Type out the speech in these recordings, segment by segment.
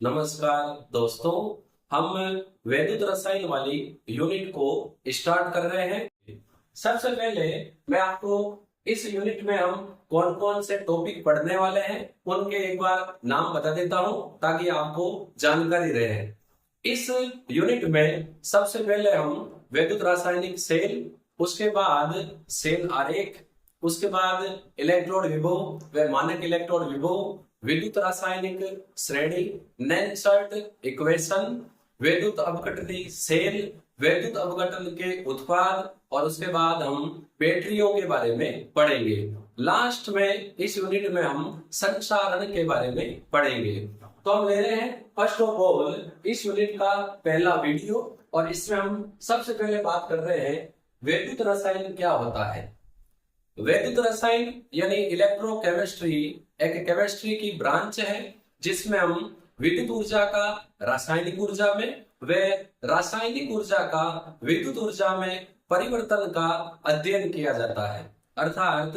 नमस्कार दोस्तों। हम वैद्युत रसायन वाली यूनिट को स्टार्ट कर रहे हैं। सबसे पहले मैं आपको इस यूनिट में हम कौन कौन से टॉपिक पढ़ने वाले हैं उनके एक बार नाम बता देता हूं ताकि आपको जानकारी रहे। इस यूनिट में सबसे पहले हम वैद्युत रासायनिक सेल, उसके बाद सेल आरेख, उसके बाद इलेक्ट्रोड विभव व मानक इलेक्ट्रोड विभव, विद्युत रासायनिक श्रेणी, नैनसर्ट इक्वेशन, विद्युत अपघटनी सेल, विद्युत अपघटन के उत्पाद, और उसके बाद हम बैटरियों के बारे में पढ़ेंगे। लास्ट में इस यूनिट में हम संचारण के बारे में पढ़ेंगे। तो हम ले रहे हैं फर्स्ट ऑफ ऑल इस यूनिट का पहला वीडियो, और इसमें हम सबसे पहले बात कर रहे हैं वैद्युत रसायन क्या होता है। वैद्युत रसायन यानी इलेक्ट्रोकेमिस्ट्री एक केमिस्ट्री की ब्रांच है जिसमें हम विद्युत ऊर्जा का रासायनिक ऊर्जा में व रासायनिक ऊर्जा का विद्युत ऊर्जा में परिवर्तन का अध्ययन किया जाता है। अर्थात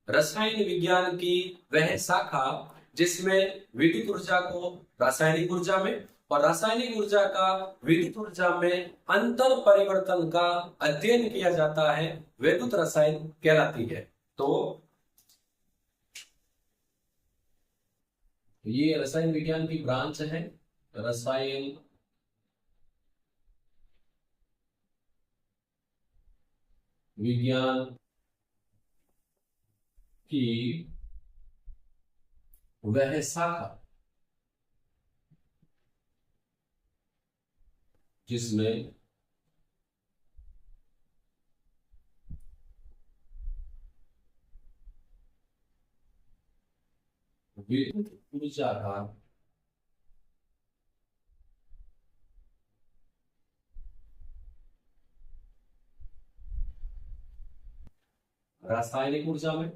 रसायन विज्ञान की वह शाखा जिसमें विद्युत ऊर्जा को रासायनिक ऊर्जा में और रासायनिक ऊर्जा का विद्युत ऊर्जा में अंतर परिवर्तन का अध्ययन किया जाता है, वैद्युत रसायन कहलाती है। तो ये रसायन विज्ञान की ब्रांच है, रसायन विज्ञान की वह शाखा जिसमें विद्युत ऊर्जा का रासायनिक ऊर्जा में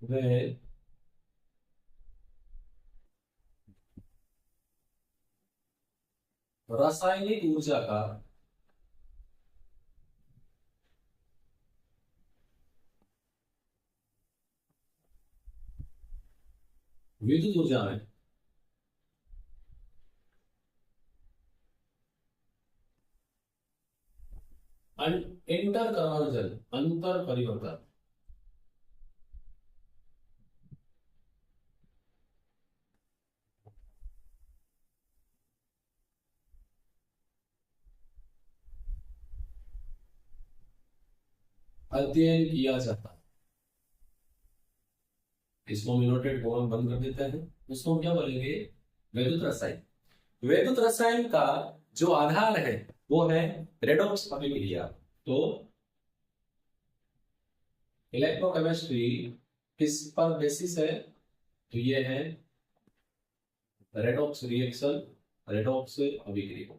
वह रासायनिक ऊर्जा का विद्युत ऊर्जा में इंटर कन्वर्जन अंतर परिवर्तन अध्ययन किया जाता है। इसको हम नोटेड कॉलम बंद कर देते हैं। इसको हम क्या बोलेंगे? वैद्युत रसायन। वैद्युत रसायन का जो आधार है वो है रेडॉक्स अभिक्रिया। तो इलेक्ट्रोकेमिस्ट्री किस पर बेसिस है? तो ये है रेडॉक्स रिएक्शन, रेडॉक्स अभिक्रिया।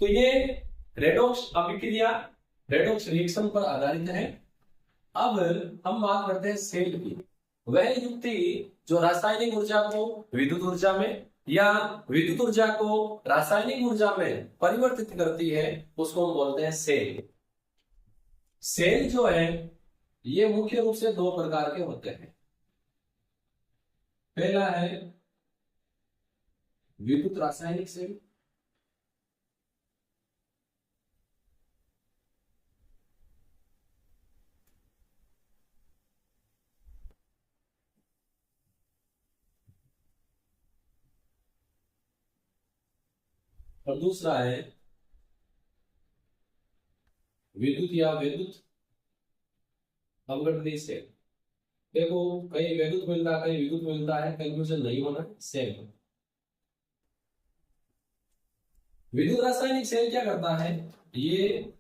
तो ये रेडॉक्स अभिक्रिया रेडॉक्स रिएक्शन पर आधारित है। अब हम बात करते हैं सेल की। वह युक्ति जो रासायनिक ऊर्जा को विद्युत ऊर्जा में या विद्युत ऊर्जा को रासायनिक ऊर्जा में परिवर्तित करती है उसको हम बोलते हैं सेल। सेल जो है ये मुख्य रूप से दो प्रकार के होते हैं। पहला है विद्युत रासायनिक सेल, और दूसरा है विद्युत या विद्युत अपघटनी सेल। देखो कहीं विद्युत मिलता है, कहीं विद्युत मिलता है, कंफ्यूजन नहीं होना। सेल विद्युत रासायनिक सेल क्या करता है? ये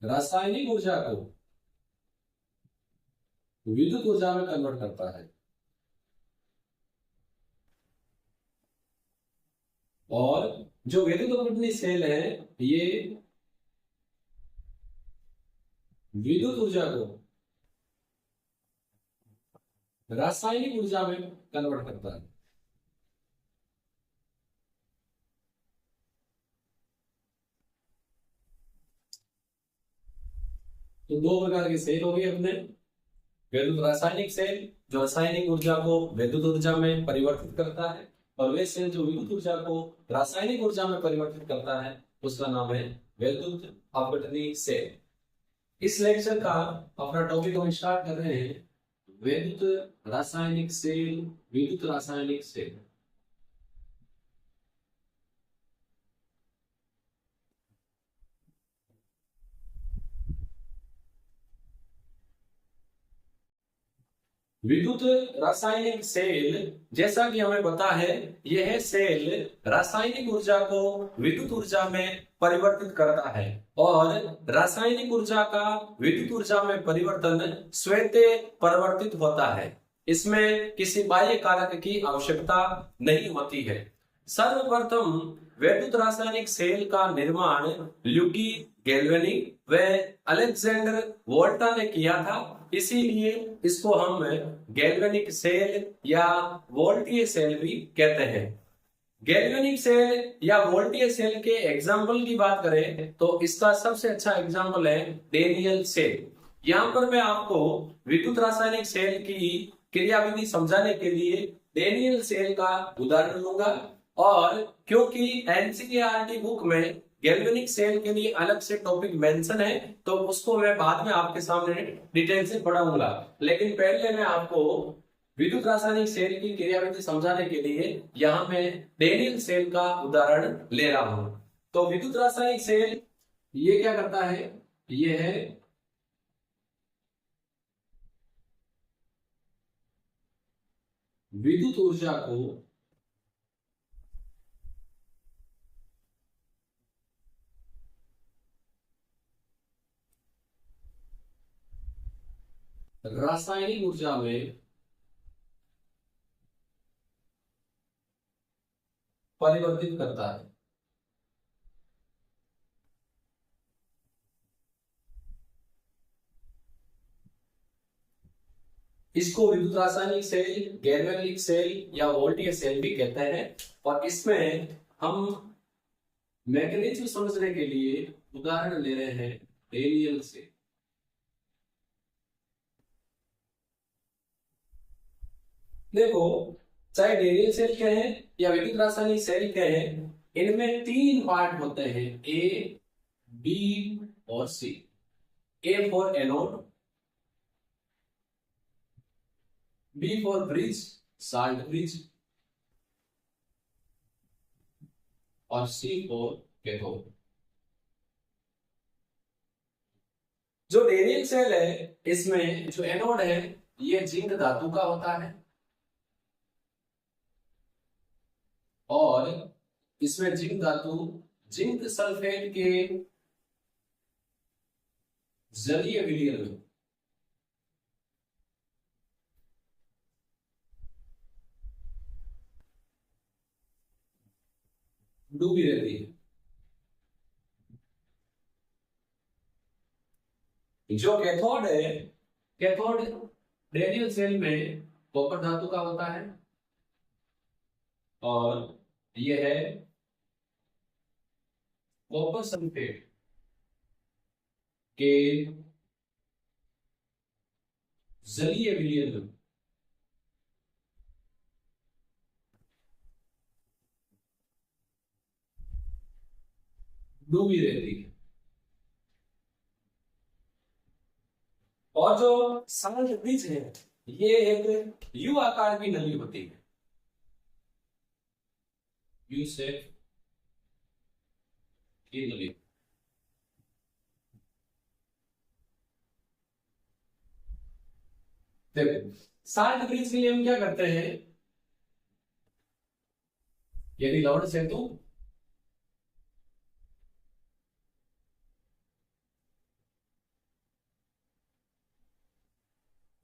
रासायनिक ऊर्जा को विद्युत ऊर्जा में कन्वर्ट करता है, और जो विद्युत अपघटनी सेल है ये विद्युत ऊर्जा को रासायनिक ऊर्जा में कन्वर्ट करता है। तो दो प्रकार के सेल हो गए अपने, वैद्युत रासायनिक सेल जो रासायनिक ऊर्जा को वैद्युत ऊर्जा में परिवर्तित करता है, और वे सेल जो विद्युत ऊर्जा को रासायनिक ऊर्जा में परिवर्तित करता है उसका नाम है वैद्युत अपघटनी सेल। इस लेक्चर का अपना टॉपिक हम स्टार्ट कर रहे हैं, वैद्युत रासायनिक सेल, विद्युत रासायनिक सेल। विद्युत रासायनिक सेल, जैसा कि हमें पता है, यह सेल रासायनिक ऊर्जा को विद्युत ऊर्जा में परिवर्तित करता है, और रासायनिक ऊर्जा का विद्युत ऊर्जा में परिवर्तन स्वतः परिवर्तित होता है। इसमें किसी बाह्य कारक की आवश्यकता नहीं होती है। सर्वप्रथम वैद्युत रासायनिक सेल का निर्माण ल्यूकी गैल्वेनी व अलेक्जेंडर वोल्टा ने किया था, इसीलिए इसको हम गैल्वेनिक सेल या वोल्टीय सेल भी कहते हैं। गैल्वेनिक सेल या वोल्टीय सेल के एग्जाम्पल की बात करें तो इसका सबसे अच्छा एग्जाम्पल है डेनियल सेल। यहाँ पर मैं आपको विद्युत रासायनिक सेल की क्रियाविधि समझाने के लिए डेनियल सेल का उदाहरण लूंगा, और क्योंकि एनसीईआरटी बुक में गैल्वेनिक सेल के लिए अलग से टॉपिक मेंशन है, तो उसको मैं बाद में आपके सामने डिटेल से पढ़ाऊंगा। लेकिन पहले मैं आपको विद्युत रासायनिक सेल की क्रियाविधि समझाने के लिए यहाँ मैं डेनियल सेल का उदाहरण ले रहा हूं। तो विद्युत रासायनिक सेल ये क्या करता है, ये है विद्युत ऊर्जा को रासायनिक ऊर्जा में परिवर्तित करता है। इसको विद्युत रासायनिक सेल, गैल्वेनिक सेल या वोल्टीय सेल भी कहते हैं, और इसमें हम मैकेनिज्म समझने के लिए उदाहरण ले रहे हैं डेनियल सेल। देखो, चाहे डेनियल सेल कहें या विद्युत रासायनिक सेल कहें, इनमें तीन पार्ट होते हैं, ए, बी और C. A for anode, B for bridge, salt bridge, और सी फॉर कैथोड। जो डेनियल सेल है, इसमें जो एनोड है ये जिंक धातु का होता है, और इसमें जिंक धातु जिंक सल्फेट के जलीय विलयन में डूबी रहती है। जो कैथोड है, कैथोड डेनियल सेल में कॉपर धातु का होता है, और यह है कॉपर सल्फेट के जलीय विलयन में डूबी रहती है। और जो साल्ट ब्रिज है, ये एक यू आकार की नली होती है, यू शेप की नली। देखो, साल्ट ब्रिज के लिए हम क्या करते हैं, यदि लवण सेतु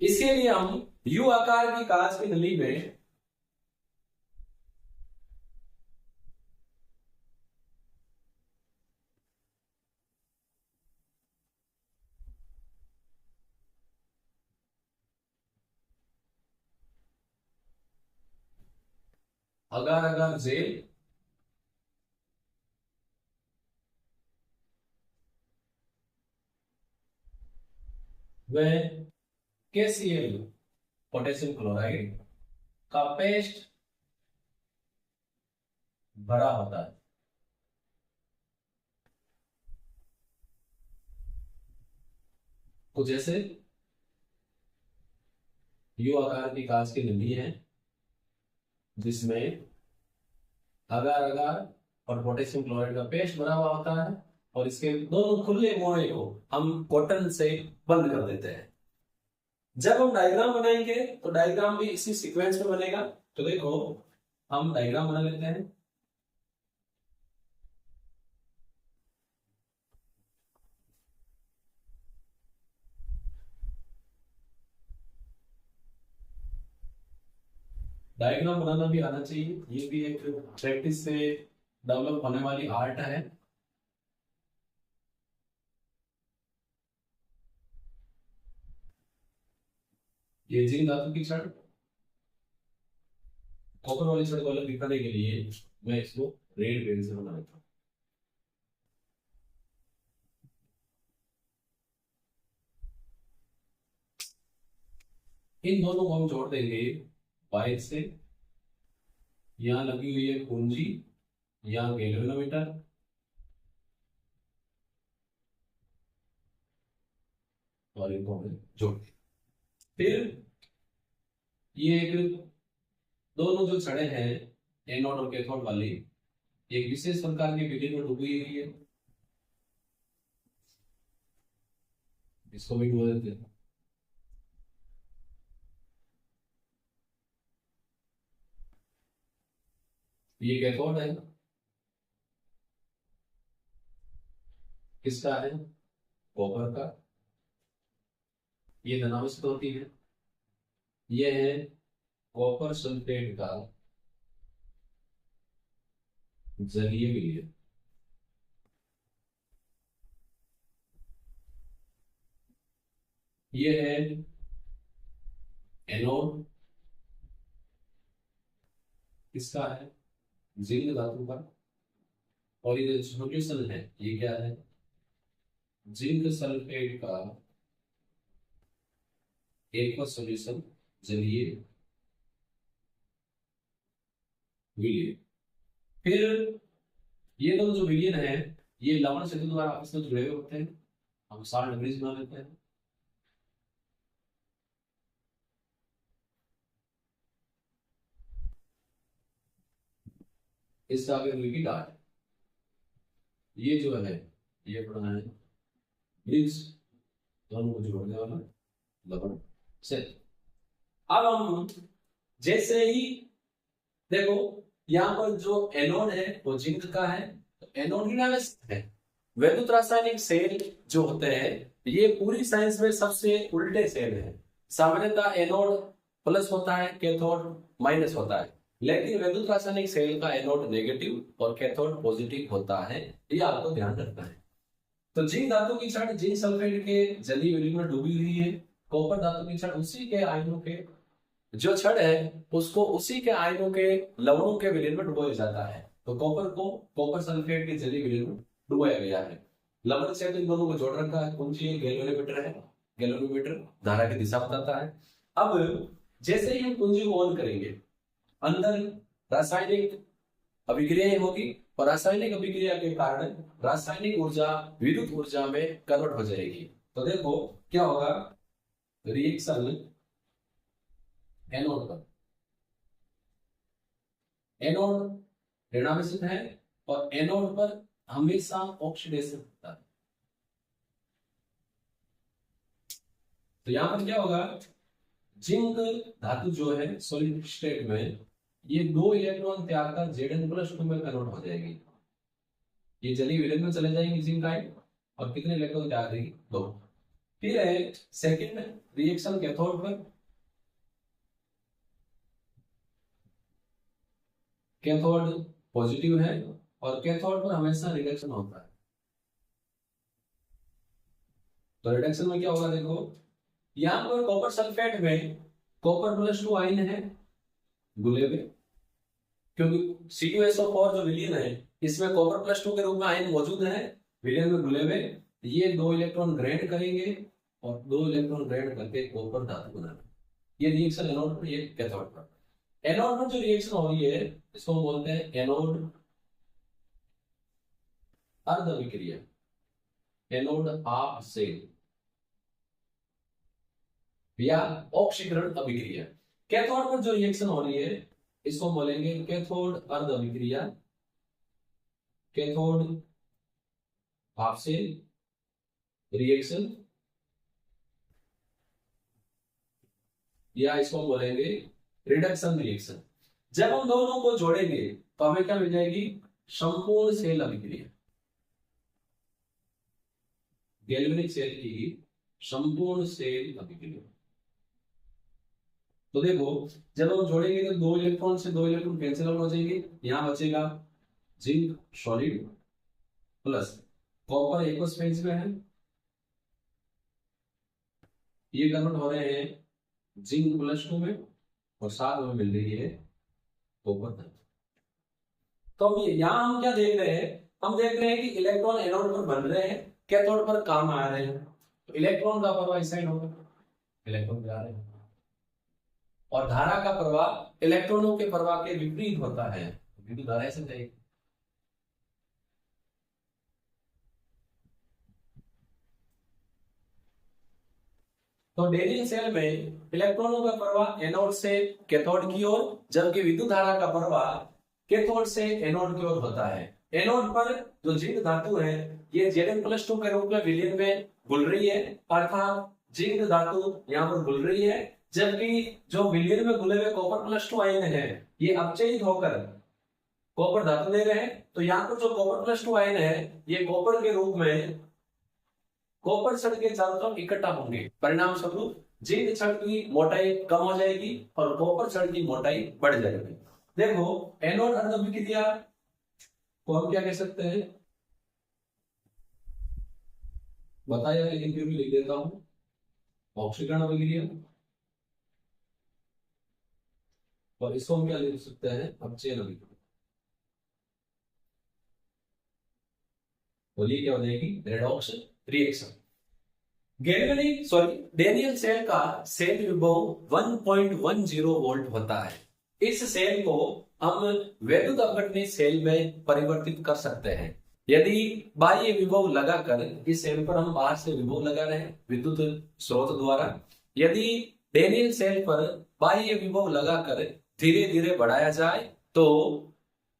इसके लिए हम यू आकार की कांच की नली में अगार अगार जेल, वह KCl पोटेशियम क्लोराइड का पेस्ट भरा होता है। कुछ ऐसे यू आकार की कांच की नली है जिसमें अगार अगार और पोटेशियम क्लोराइड का पेस्ट बना हुआ होता है, और इसके दोनों खुले मोड़े को हम कॉटन से बंद कर देते हैं। जब हम डायग्राम बनाएंगे तो डायग्राम भी इसी सीक्वेंस में बनेगा। तो देखो हम डायग्राम बना लेते हैं। डायग्राम बनाना भी आना चाहिए, ये भी एक प्रैक्टिस से डेवलप होने वाली आर्ट है। ये जिंक धातु की छड़, कॉपर वाली छड़ को अलग दिखाने के लिए मैं इसको रेड पेन से बना लेता हूँ। इन दोनों को हम जोड़ देंगे वायर से। यहाँ लगी हुई है कुंजी, यहाँ गैल्वेनोमीटर, और इनको हमें जोड़ दें। फिर ये एक दोनों जो छड़े हैं एनोड और कैथोड वाली, एक विशेष प्रकार के विधि में डूबी हुई है, इसको भी डुबो देते हैं। ये कैथोड है, किसका है? कॉपर का। ये धनावेशित होती है। ये है कॉपर सल्फेट का जलीय विलयन। ये है एनोड, किसका है? जिंक धातु का। और ये सॉल्यूशन है, ये क्या है? जिंक सल्फेट का एक्वस सॉल्यूशन जलीय विलयन। फिर ये दोनों जो विलयन है ये लवण सेतु द्वारा आपस में जुड़े हुए होते हैं। हम 60 डिग्री बना लेते हैं। इसका आगे लिक्विड आर्ट, ये जो है ये पढ़ना है ब्रिज, दोनों को जोड़ने वाला लवण से। अब हम जैसे ही देखो यहाँ पर जो एनोड है वो जिंक का है, तो एनोड ऋणावेशित है। वैद्युत रासायनिक सेल जो होते हैं ये पूरी साइंस में सबसे उल्टे सेल है। सामान्यतः एनोड प्लस होता है, कैथोड माइनस होता है, लेकिन वैद्युत रासायनिक सेल का एनोड नेगेटिव और कैथोड पॉजिटिव होता है, ये आपको ध्यान रखना है। तो जिंक धातु की छड़ जिंक सल्फेट के जलीय विलयन में डूबी हुई है। कॉपर धातु की छड़ उसी के आयनों के जो छड़ है उसको उसी के आयनों के लवणों के विलयन में डुबोया जाता है। तो कॉपर को कॉपर सल्फेट के जलीय विलयन में डुबोया गया है। लवण से इन दोनों को जोड़ रखा है। कुंजी गैल्वेनोमीटर है, गैल्वेनोमीटर धारा की दिशा बताता है। अब जैसे ही हम कुंजी को ऑन करेंगे अंदर रासायनिक अभिक्रियाएं होगी, और रासायनिक अभिक्रिया के कारण रासायनिक ऊर्जा विद्युत ऊर्जा में कन्वर्ट हो जाएगी। तो देखो क्या होगा, रिएक्शन एनोड पर, एनोड ऋणावेशित है और एनोड पर हमेशा ऑक्सीडेशन होता है। तो यहां पर क्या होगा, जिंक धातु जो है सॉलिड स्टेट में ये 2 इलेक्ट्रॉन त्याग कर Zn+2 में कन्वर्ट हो जाएगी। ये जलीय विलयन में चले जाएंगे जिंक आयन, और कितने इलेक्ट्रॉन त्याग देगी? 2। फिर है सेकेंड रिएक्शन कैथोड पर। कैथोड पॉजिटिव है और कैथोड पर हमेशा रिडक्शन होता है। तो रिडक्शन में क्या होगा, देखो यहां पर कॉपर सल्फेट में कॉपर +2 आयन है घुले हुए, क्योंकि C2SO4 जो विलयन है इसमें कॉपर प्लस 2 के रूप में आयन मौजूद है विलयन में घुले हुए, ये 2 इलेक्ट्रॉन ग्रहण करेंगे और 2 इलेक्ट्रॉन ग्रहण करके कॉपर धातु बनाना। ये रिएक्शन एनोड पर, ये कैथोड पर। एनोड में जो रिएक्शन हो रही है इसको हम बोलते हैं एनोड अर्ध अभिक्रिया, एनोड हाफ सेल या ऑक्सीकरण अभिक्रिया। कैथोड पर जो रिएक्शन हो रही है इसको बोलेंगे कैथोड अर्ध अभिक्रिया, कैथोड हाफ सेल रिएक्शन, या इसको बोलेंगे रिडक्शन रिएक्शन। जब हम दोनों को जोड़ेंगे तो हमें क्या मिल जाएगी? संपूर्ण सेल अभिक्रिया, गैल्वेनिक सेल की संपूर्ण सेल अभिक्रिया। तो देखो जब हम जोड़ेंगे तो 2 इलेक्ट्रॉन से 2 इलेक्ट्रॉन कैंसिल आउट हो जाएंगे, यहां बचेगा zinc solid plus copper aqueous phase में है, ये कन्वर्ट हो रहे हैं जिंक प्लस 2 में और साथ में मिल रही है कॉपर। तो यहां हम क्या देख रहे हैं? हम देख रहे हैं कि इलेक्ट्रॉन एनोड पर बन रहे हैं, कैथोड पर काम आ रहे हैं। तो इलेक्ट्रॉन का प्रवाह इस साइड होगा, इलेक्ट्रॉन जा रहे हैं, और धारा का प्रवाह इलेक्ट्रॉनों के प्रवाह के विपरीत होता है, विद्युत धारा ऐसे जाएगी। तो डेनियल सेल में इलेक्ट्रॉनों का प्रवाह एनोड से कैथोड की ओर, जबकि विद्युत धारा का प्रवाह कैथोड से एनोड की ओर होता है। एनोड पर जो जिंक धातु है ये Zn+2 के रूप में विलयन में घुल रही है, अर्थात जिंक धातु यहाँ पर घुल रही है, जबकि जो विलयन में घुले हुए कॉपर+2 आयन है ये अपचयित होकर कॉपर धातु ले रहे हैं। तो यहाँ पर जो कॉपर+2 आयन है ये कॉपर के रूप में कॉपर छड़ के चारों तरफ इकट्ठा होंगे, परिणाम स्वरूप जिंक छड़ की मोटाई कम हो जाएगी और कॉपर छड़ की मोटाई बढ़ जाएगी। देखो एनोड अर्ध अभिक्रिया को हम क्या कह सकते हैं बताया, लेकिन फिर भी लिख देता हूं, ऑक्सीकरण अभिक्रिया, और इसको हम क्या लिख सकते हैं? अपचयन अभिक्रिया। बोलिए क्या हो जाएगी? Redox reaction. डेनियल सेल का सेल विभव 1.10 वोल्ट होता है। इस सेल को हम वैद्युत अपघटनी सेल में परिवर्तित कर सकते हैं। यदि बाह्य विभव लगाकर इस सेल पर हम बाहर से विभव लगा रहे हैं विद्युत स्रोत द्वारा, यदि डेनियल सेल पर बाह्य विभव लगाकर धीरे धीरे बढ़ाया जाए तो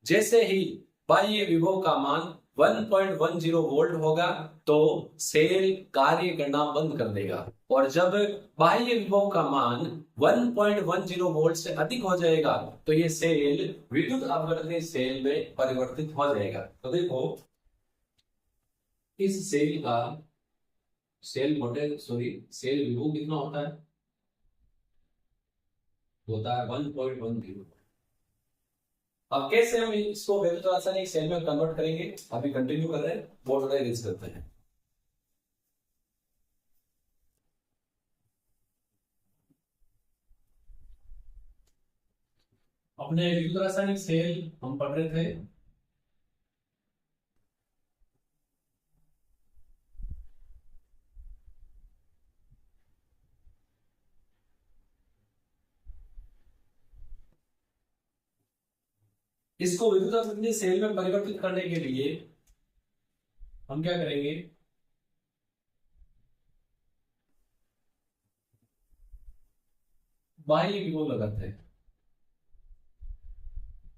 जैसे ही बाह्य विभव का मान 1.10 वोल्ट होगा तो सेल कार्य करना बंद कर देगा, और जब बाह्य विभव का मान 1.10 वोल्ट से अधिक हो जाएगा तो ये सेल विद्युत अपघटनी सेल में परिवर्तित हो जाएगा। तो देखो इस सेल का सेल विभव कितना होता है? 1.10। अब कैसे हम इसको वैद्युत रासायनिक सेल में कन्वर्ट करेंगे, अभी कंटिन्यू कर रहे हैं, बहुत ज्यादा रील्स करते हैं। अपने विद्युत रासायनिक सेल हम पढ़ रहे थे, इसको विद्युत अपघटनी सेल में परिवर्तित करने के लिए हम क्या करेंगे? बाह्य विभव लगाते हैं।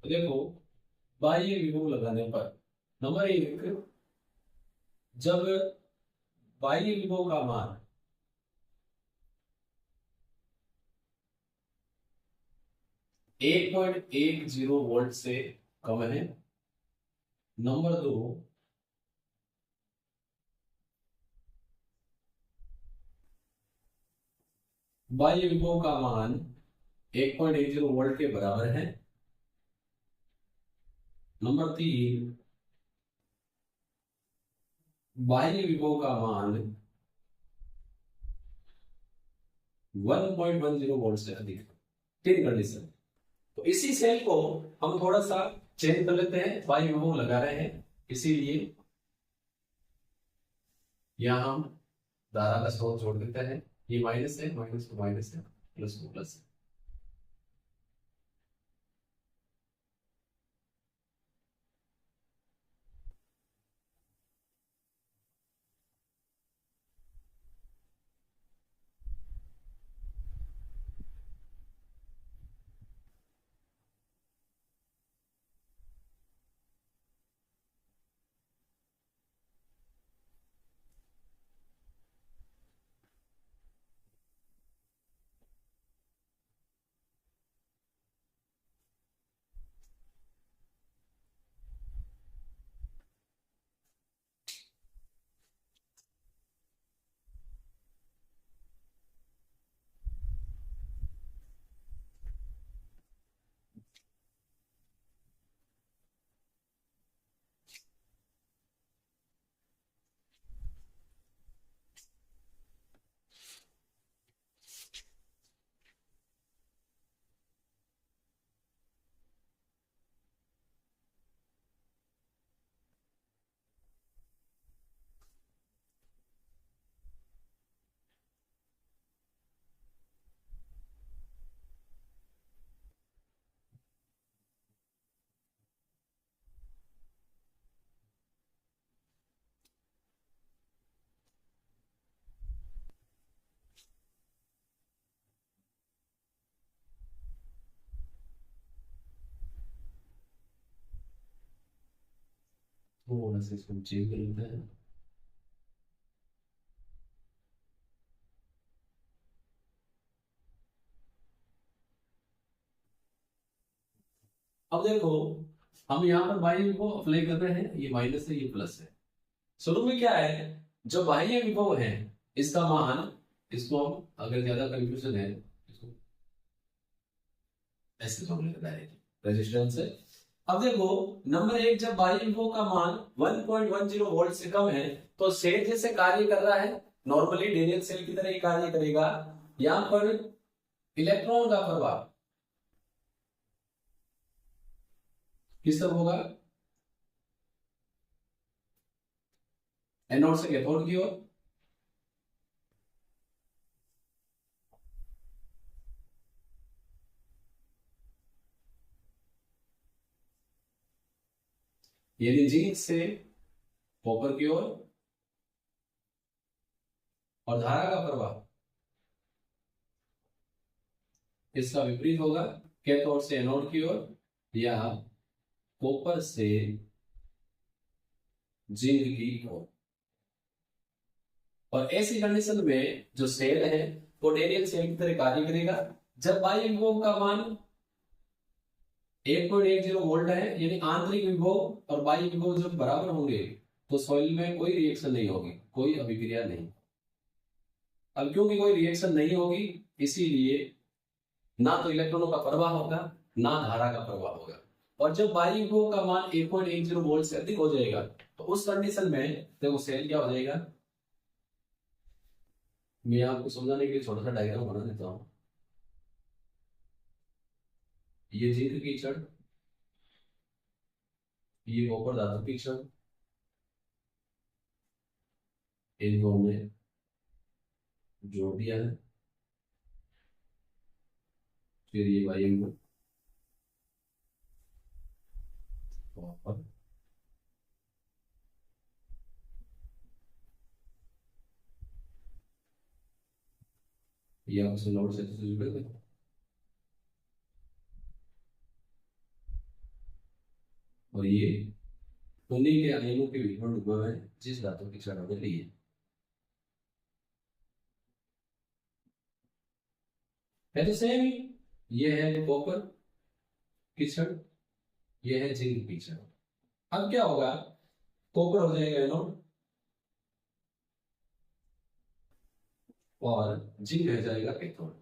तो देखो बाह्य विभव लगाने पर नंबर 1, जब बाह्य विभव का मान 1.10 वोल्ट से कम है। नंबर 2, बाह्य विभव का मान 1.10 वोल्ट के बराबर है। नंबर 3, बाह्य विभव का मान 1.10 वोल्ट से अधिक। 3 कंडीशन। तो इसी सेल को हम थोड़ा सा चेंज कर लेते हैं, बाई विभव लगा रहे हैं, इसीलिए यहां हम धारा का स्रोत जोड़ देते हैं। ये माइनस है, माइनस टू माइनस है, प्लस टू प्लस है। थोड़ा सा इसको चेंज कर लेते हैं। अब देखो, हम यहाँ पर बाह्य विभव अप्लाई कर रहे हैं, ये माइनस है, ये प्लस है। शुरू में क्या है, जो बाह्य विभव है इसका मान, इसको हम अगर ज्यादा कंफ्यूजन है इसको ऐसे समझ लेते हैं, रेजिस्टेंस है। अब देखो, नंबर एक, जब बाह्य विभव का मान 1.10 वोल्ट से कम है तो सेल जैसे कार्य कर रहा है, नॉर्मली डेनियल सेल की तरह ही कार्य करेगा। यहां पर इलेक्ट्रॉन का प्रभाव किस तरफ होगा, एनोड से कैथोड की ओर। यदि जिंक से कॉपर की ओर, और धारा का प्रवाह इसका विपरीत होगा, कैथोड से एनोड की ओर या कॉपर से जिंक की ओर। और ऐसी कंडीशन में जो सेल है वो डेनियल सेल की तरह कार्य करेगा। जब बाह्य विभव का मान 1.10 वोल्ट है, यानी आंतरिक विभव और बाह्य विभव जब बराबर होंगे तो सॉइल में कोई रिएक्शन नहीं होगी, कोई अभिक्रिया नहीं। अब क्योंकि कोई रिएक्शन नहीं होगी, इसीलिए ना तो इलेक्ट्रॉनों का प्रवाह होगा ना धारा का प्रवाह होगा। और जब बाह्य विभव का मान 1.10 वोल्ट से अधिक हो जाएगा तो उस कंडीशन में देखो सेल क्या हो जाएगा। मैं आपको समझाने के लिए छोटा सा डायग्राम बना देता हूं। ये जिंक की छड़, ये कॉपर धातु की छड़, इनको हमने जोड़ दिया है। फिर ये बाह्य विभव कॉपर, ये आपसे लोड से जुड़े थे। और ये उन्हीं के आयनों के विकर्ण विभव है जिस धातु की छड़ हमने ली है। तो सेम ही, ये है कॉपर की छड़, ये है जिंक की छड़। अब क्या होगा, कॉपर हो जाएगा एनोड और जिंक रह जाएगा कैथोड।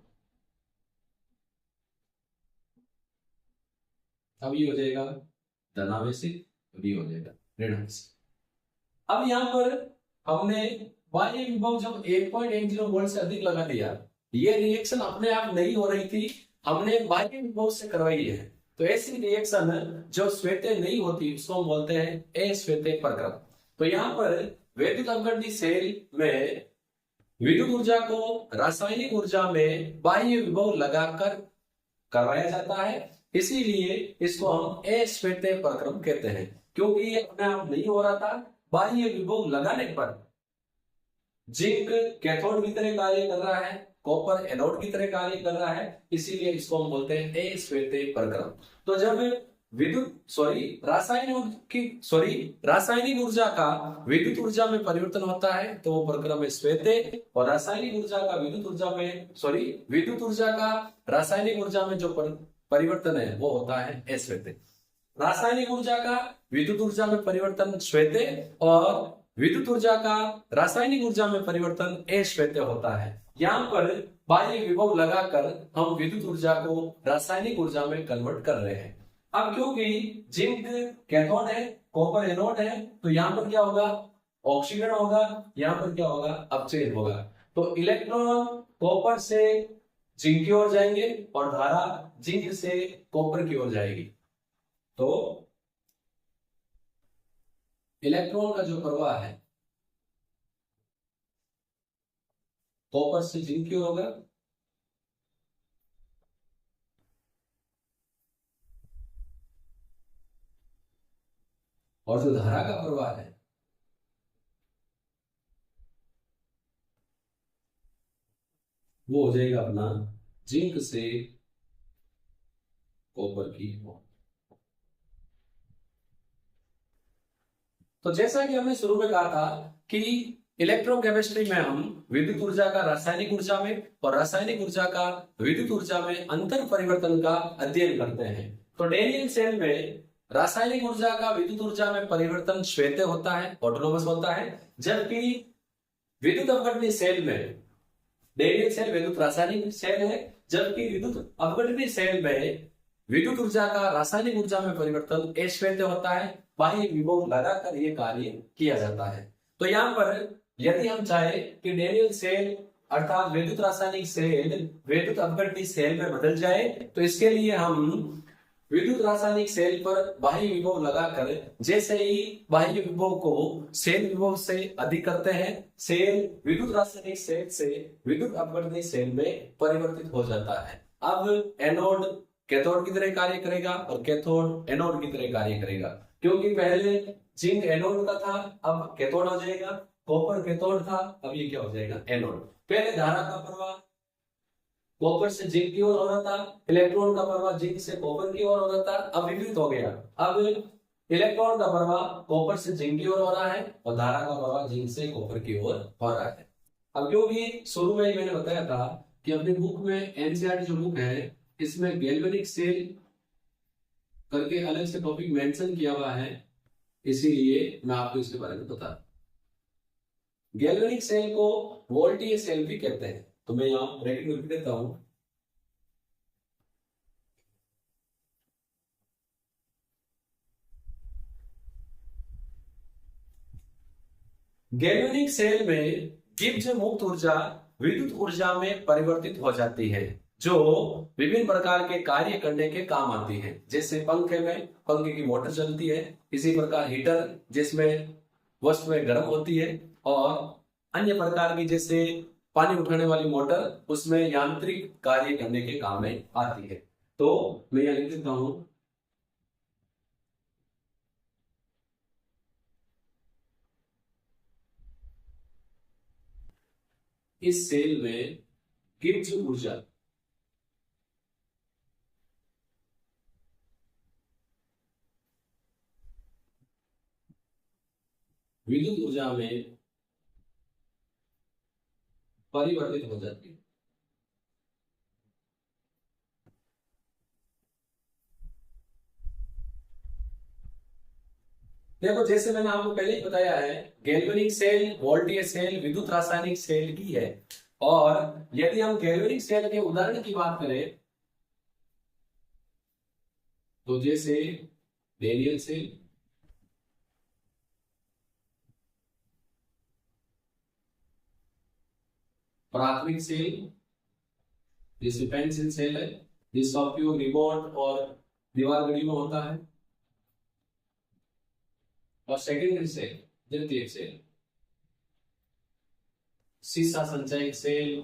अब ये हो जाएगा धनावेशित, अब ये हो जाएगा ऋणावेशित। अब यहां पर हमने बाह्य विभव जब 1.10 वोल्ट से अधिक लगा दिया, ये रिएक्शन अपने आप नहीं हो रही थी, हमने बाह्य विभव से करवाई है। तो ऐसी रिएक्शन जो श्वेते नहीं होती उसको हम बोलते हैं अश्वेते प्रक्रम। तो यहाँ पर वैद्युत अपघटनी सेल में विद्युत ऊर्जा को रासायनिक ऊर्जा में बाह्य विभव लगाकर करवाया जाता है, इसीलिए इसको हम अश्वेते प्रक्रम कहते हैं। क्योंकि ये अपने आप नहीं हो रहा था, बाह्य विभव लगाने पर जिंक कैथोड की तरह कार्य कर रहा है, कॉपर एनोड की तरह कार्य कर रहा है, इसीलिए इसको हम बोलते हैं अश्वेते प्रक्रम। तो जब रासायनिक ऊर्जा का विद्युत ऊर्जा में परिवर्तन होता है तो वो प्रक्रम है श्वेते, और रासायनिक ऊर्जा का विद्युत ऊर्जा का रासायनिक ऊर्जा में जो परिवर्तन है वो होता है अश्वेते। रासायनिक ऊर्जा का विद्युत ऊर्जा में परिवर्तन श्वेते और विद्युत ऊर्जा का रासायनिक ऊर्जा में परिवर्तन अश्वेते होता है। यहाँ पर बाह्य विभव लगाकर हम विद्युत ऊर्जा को रासायनिक ऊर्जा में कन्वर्ट कर रहे हैं। अब क्योंकि जिंक कैथोड है, कॉपर एनोड है, तो यहाँ पर क्या होगा, ऑक्सीकरण होगा, यहाँ पर क्या होगा, अपचयन होगा। तो इलेक्ट्रॉन कॉपर से जिंक की ओर जाएंगे और धारा जिंक से कॉपर की ओर जाएगी। तो इलेक्ट्रॉन का जो प्रवाह है कॉपर से जिंक की ओर होगा, और जो धारा का प्रवाह है वो हो जाएगा अपना जिंक से कॉपर की ओर। तो जैसा कि हमने शुरू में कहा था कि इलेक्ट्रोकेमिस्ट्री में हम विद्युत ऊर्जा का रासायनिक ऊर्जा में और रासायनिक ऊर्जा का विद्युत ऊर्जा में अंतर परिवर्तन का अध्ययन करते हैं। तो डेनियल सेल में रासायनिक ऊर्जा का विद्युत ऊर्जा में परिवर्तन श्वेते होता है, ऑटोनोमस होता है, जबकि विद्युत अपघटनी सेल में डेनियल सेल विद्युत रासायनिक सेल है, जबकि विद्युत अपघटनी सेल में विद्युत ऊर्जा का रासायनिक ऊर्जा में परिवर्तन अश्वेते होता है। बाह्य विभव लगाकर यह कार्य किया जाता है। तो यहाँ पर यदि हम चाहे कि डेनियल सेल अर्थात विद्युत रासायनिक सेल विद्युत अपघटनी सेल में बदल जाए, तो इसके लिए हम विद्युत रासायनिक सेल पर बाह्य विभव लगाकर जैसे ही बाह्य विभव को सेल विभव से अधिक करते हैं, सेल विद्युत रासायनिक सेल से विद्युत अपघटनी सेल में परिवर्तित हो जाता है। अब एनोड कैथोड की तरह कार्य करेगा और कैथोड एनोड की तरह कार्य करेगा। क्योंकि पहले जिंक एनोड का था, अब कैथोड हो जाएगा, कॉपर कैथोड था, अब ये क्या हो जाएगा, एनोड। पहले धारा का प्रवाह कॉपर से जिंक की ओर हो रहा था, इलेक्ट्रॉन का प्रवाह जिंक से कॉपर की ओर हो रहा था, अब विपरीत हो गया। अब इलेक्ट्रॉन का प्रवाह कॉपर से जिंक की ओर हो रहा है और धारा का प्रवाह जिंक से कॉपर की ओर हो रहा है। अब क्योंकि शुरू में ही मैंने बताया था कि अपनी बुक में एनसीईआरटी जो बुक है इसमें गैल्वेनिक सेल करके अलग से टॉपिक मेंशन किया हुआ है, इसीलिए मैं आपको इसके बारे में बता। गैल्वेनिक सेल को वोल्टेज सेल भी कहते हैं, तो मैं यहाँ ब्रैकेट में लिख देता हूं। गैल्वेनिक सेल में गिब्स मुक्त ऊर्जा विद्युत ऊर्जा में परिवर्तित हो जाती है, जो विभिन्न प्रकार के कार्य करने के काम आती है। जैसे पंखे में पंखे की मोटर चलती है, इसी प्रकार हीटर जिसमें वस्तुएं गर्म होती है, और अन्य प्रकार की जैसे पानी उठाने वाली मोटर उसमें यांत्रिक कार्य करने के काम में आती है। तो मैं यहां लिख देता हूं, इस सेल में गिब्स ऊर्जा विद्युत ऊर्जा में परिवर्तित हो जाती है। देखो जैसे मैंने आपको पहले ही बताया है, गैल्वेनिक सेल वोल्टेज सेल विद्युत रासायनिक सेल की है, और यदि हम गैल्वेनिक सेल के उदाहरण की बात करें तो जैसे डेनियल सेल, प्राथमिक सेल जैसे पेंसिल सेल है, जिसका उपयोग रिमोट और दीवार घड़ी में होता है। और सेकेंडरी सेल, द्वितीयक सेल, सीसा संचयक सेल,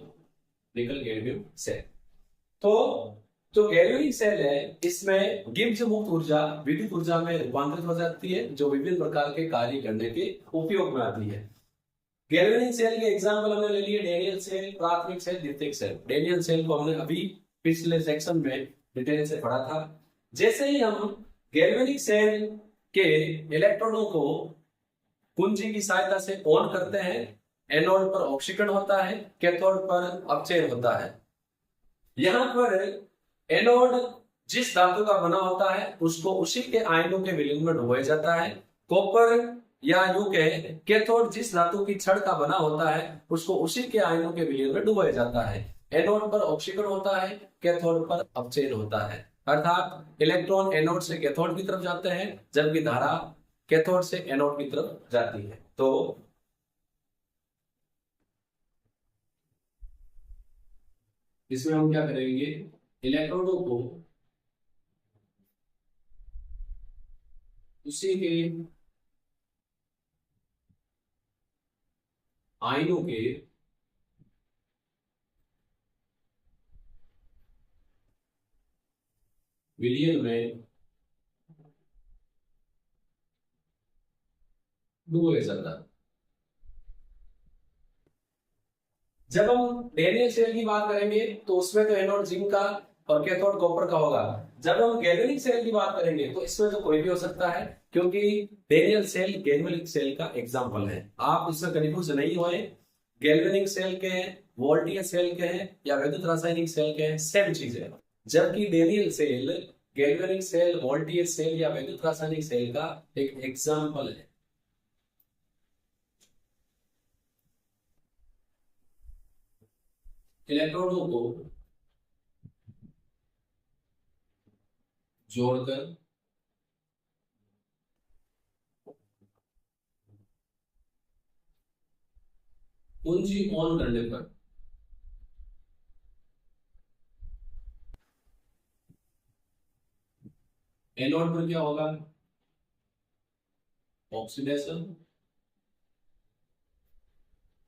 निकल गैल्वेनिक सेल। तो जो गैल्वेनिक सेल है इसमें गिब्स मुक्त ऊर्जा विद्युत ऊर्जा में रूपांतरित हो जाती है, जो विभिन्न प्रकार के कार्य करने के उपयोग में आती है। गैल्वेनिक सेल के एग्जाम्पल हमने ले लिए डेनियल सेल, प्राथमिक सेल, द्वितीयक सेल। डेनियल सेल को हमने अभी पिछले सेक्शन में डिटेल से पढ़ा था। जैसे ही हम गैल्वेनिक सेल के इलेक्ट्रॉनों को कुंजी की सहायता से ऑन करते हैं, एनोड पर ऑक्सीकरण होता है, कैथोड पर अपचयन होता है। यहां पर एनोड जिस धातु का बना होता है उसको उसी के आयनों के विलीन में डुबोया जाता है। कॉपर या यूं कहें कैथोड जिस धातु की छड़ का बना होता है उसको उसी के आयनों के विलीन में डुबोया जाता है। एनोड पर ऑक्सीकरण होता है, कैथोड पर अपचयन होता है, अर्थात इलेक्ट्रॉन एनोड से कैथोड की तरफ जाते हैं जबकि धारा कैथोड से एनोड की तरफ जाती है। तो इसमें हम क्या करेंगे, इलेक्ट्रॉनों को उसी के आयनों के विलयन में डुबोया जाता है। जब हम डेनियल सेल की बात करेंगे तो उसमें तो एनोड जिंक का और कैथोड कॉपर का होगा। जब हम गैल्वेनिक सेल की बात करेंगे तो इसमें तो कोई भी हो सकता है, क्योंकि डेनियल सेल गैल्वेनिक सेल का एग्जांपल है। आप इसमें कंफ्यूज नहीं होए, गैल्वेनिक सेल के हैं, वोल्टेज सेल के हैं या विद्युत रासायनिक सेल के हैं, सेम चीज है। जबकि Daniell cell galvanic cell, voltage cell या विद्युत रासायनिक सेल का एक एग्जांपल है। इलेक्ट्रॉनों को जोड़कर कुंजी ऑन करने पर एनोड पर क्या होगा, ऑक्सीडेशन,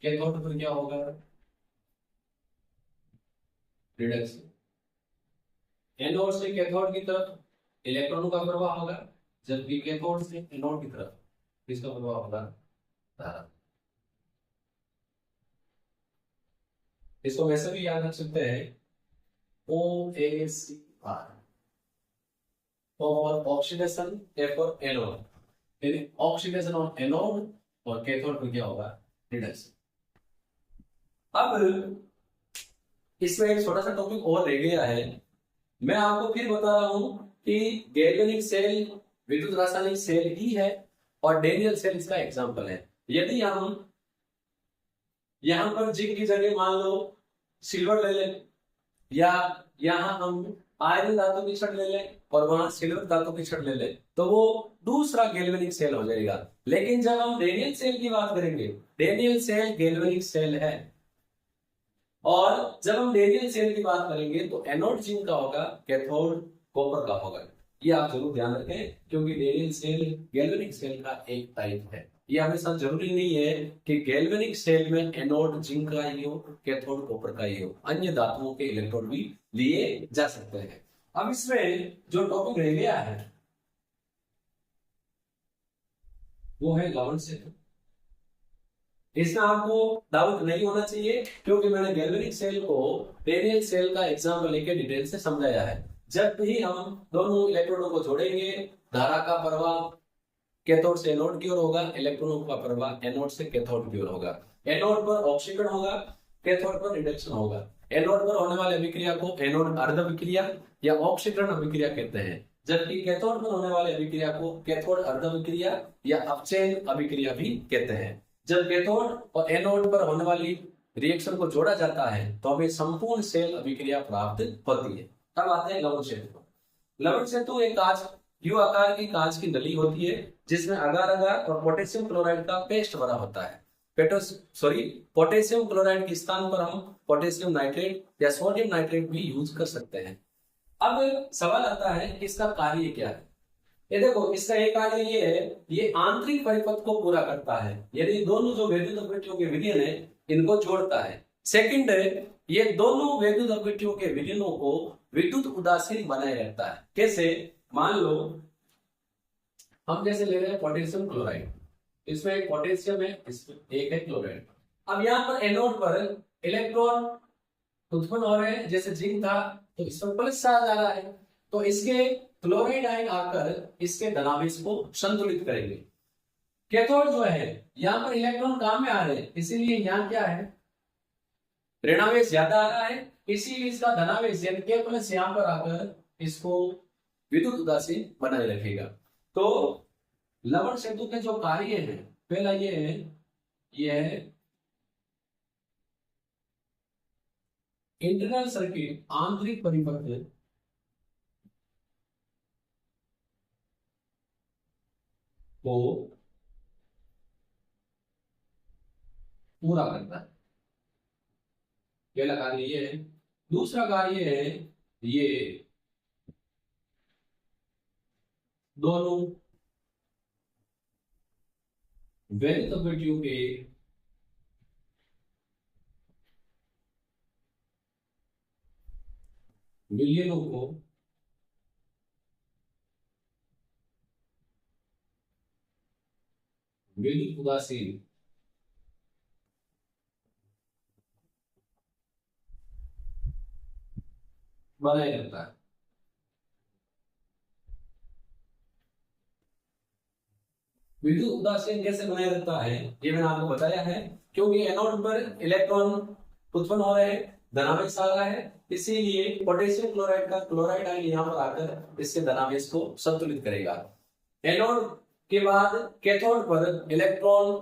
कैथोड पर क्या होगा, रिडक्शन। एनोड से कैथोड की तरफ इलेक्ट्रॉनों का प्रवाह होगा, जबकि कैथोड से एनोड की तरफ किसका प्रवाह होगा, धारा। इसको वैसे भी याद रख सकते हैं, OACR और ऑक्सीडेशन ए फॉर एनोड, यानी ऑक्सीडेशन ऑन एनोड और कैथोड पर क्या होगा, रिडक्शन। अब इसमें एक छोटा सा टॉपिक और रह गया है। मैं आपको फिर बता रहा हूं कि गैल्वेनिक सेल विद्युत रासायनिक सेल ही है और डेनियल सेल इसका एग्जांपल है। यदि हम यहां पर जिंक की जगह मान लो सिल्वर ले लें, या यहां हम आयरन धातु की छड़ ले लें और वहां सिल्वर धातु की छड़ ले लें, तो वो दूसरा गैल्वेनिक सेल हो जाएगा। लेकिन जब हम डेनियल सेल की बात करेंगे, डेनियल सेल गैल्वेनिक सेल है, और जब हम डेनियल सेल की बात करेंगे तो एनोड जिंक का होगा, कैथोड कॉपर का होगा। ये आप जरूर ध्यान रखें, क्योंकि डेनियल सेल गैल्वेनिक सेल का एक टाइप है। ये हमेशा जरूरी नहीं है कि गैल्वेनिक सेल में एनोड जिंक का ही हो, कैथोड कॉपर का ही हो, अन्य धातुओं के इलेक्ट्रोड भी लिए जा सकते हैं। अब इसमें जो टॉपिक रह गया है वो है लवण सेल। इसमें आपको डाउट नहीं होना चाहिए, क्योंकि मैंने गैल्वेनिक सेल को डेनियल सेल का एग्जांपल लेकर डिटेल से समझाया है। जब भी हम दोनों इलेक्ट्रॉनों को जोड़ेंगे, धारा का प्रवाह कैथोड से एनोड की ओर होगा, इलेक्ट्रॉनों का प्रवाह एनोड से कैथोड की ओर होगा। एनोड पर ऑक्सीकरण होगा, कैथोड पर रिडक्शन होगा। एनोड पर होने वाले अभिक्रिया को एनोड अर्ध अभिक्रिया या ऑक्सीकरण अभिक्रिया कहते हैं, जबकि कैथोड पर होने वाले अभिक्रिया को कैथोड अर्ध अभिक्रिया या अपचयन अभिक्रिया भी कहते हैं। जब कैथोड और एनोड पर होने वाली रिएक्शन को जोड़ा जाता है तो हमें संपूर्ण सेल अभिक्रिया प्राप्त होती है। अब आते हैं लवण सेतु। लवण सेतु एक कांच, यू आकार की कांच की नली होती है जिसमें अगार अगार और पोटेशियम क्लोराइड का पेस्ट भरा होता है। पोटेशियम क्लोराइड के स्थान पर हम पोटेशियम नाइट्रेट या सोडियम नाइट्रेट भी यूज कर सकते हैं। अब सवाल आता है कि इसका कार्य क्या है। ये देखो, इसका एक कार्य ये है, ये आंतरिक परिपथ को पूरा करता है, यानी दोनों जो वैद्युत अपघट्यों के विलयन है इनको जोड़ता है। सेकंड है, ये दोनों वैद्युत अपघट्यों के विलयनों को विद्युत उदासीन बनाए रखता है। कैसे? मान लो हम जैसे ले रहे हैं पोटेशियम क्लोराइड, इसमें एक पोटेशियम है, इसमें एक है क्लोराइड। अब यहाँ पर एनोड पर इलेक्ट्रॉन उत्पन्न हो रहे हैं, जैसे जिंक था तो इस पर प्लस चार्ज आ रहा है, तो इसके क्लोराइड आयन आकर इसके धनावेश को संतुलित करेंगे। कैथोड जो है, यहाँ पर इलेक्ट्रॉन काम में आ रहे हैं, इसीलिए यहाँ क्या है, ऋणावेश ज्यादा आ रहा है, इसीलिए इसका धनावेश यानी के प्लस यहाँ पर आकर इसको विद्युत उदासीन बनाए रखेगा। तो लवण सेतु के जो कार्य है, पहला ये है इंटरनल सर्किट, आंतरिक परिपथ को पूरा करता है, पहला कार्य ये है। दूसरा कार्य है, ये दोनों वैद्युत अपघट्यों के विलयनों को विद्युत उदासीन बनाए रखता है। विद्युत उदासीन कैसे बनाए रखता है ये मैंने आपको बताया है, क्योंकि एनोड पर इलेक्ट्रॉन उत्पन्न हो रहे हैं, धनावेश आ रहा है, इसीलिए पोटेशियम क्लोराइड का क्लोराइड आयन यहाँ पर आकर इसके धनावेश को संतुलित करेगा। एनोड के बाद कैथोड पर इलेक्ट्रॉन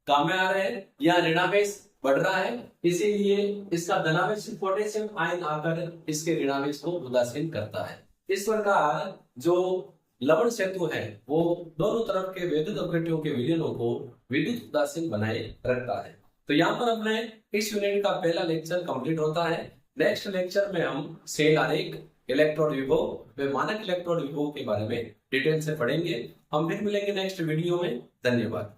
काम में आ रहे हैं या ऋणावेश बढ़ रहा है, इसीलिए इसका धनावेश पोटेशियम आयन आकर इसके ऋणावेश को उदासीन करता है। इस प्रकार जो लवण सेतु है वो दोनों तरफ के वैद्युत अपघट्यों के विलयनों को विद्युत उदासीन बनाए रखता है। तो यहाँ पर अपने इस यूनिट का पहला लेक्चर कंप्लीट होता है। नेक्स्ट लेक्चर में हम सेल आरेख, इलेक्ट्रोड विभव व मानक इलेक्ट्रोड विभव के बारे में डिटेल से पढ़ेंगे। हम फिर मिलेंगे नेक्स्ट वीडियो में। धन्यवाद।